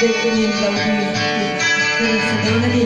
Được nhìn đầu thì sẽ đến là đi.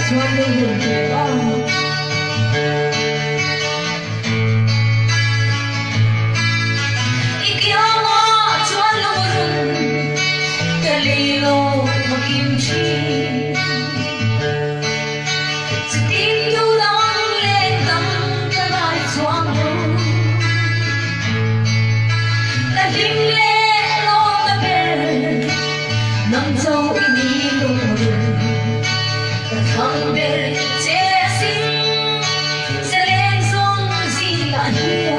Chuan lên đường về con ikia mo chuan lung cái lì lô mà kim chi tim yêu đong lên tâm cái bài chuan lung ta lim lệ lo ta bền nằm sâu in lung không biết chế sinh sẽ lên xuống gì là hiền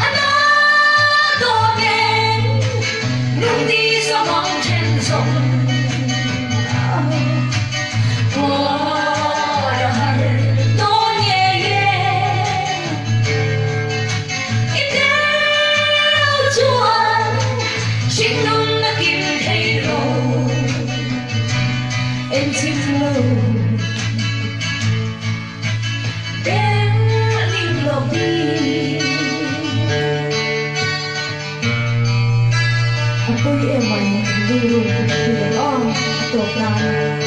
anh đã đổ đến lúc đi xa vắng trên sông qua đời tôi nhẹ nhẹ ít theo chuan chính đúng đã kịp thấy rồi em chim lâu đến linh lộc đi tôi em mày đi luôn để lo tổ plan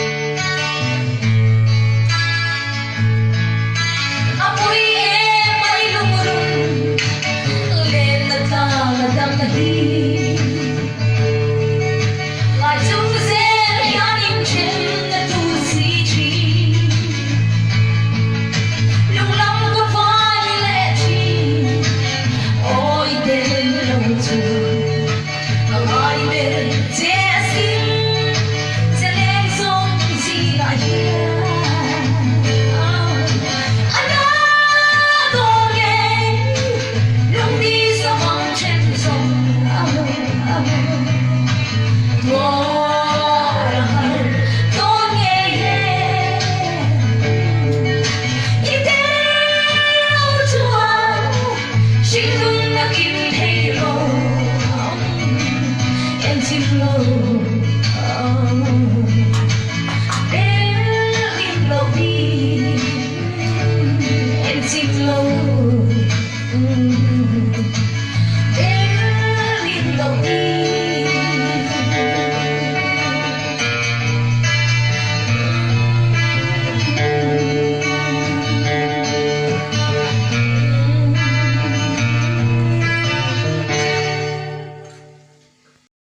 em chim lâu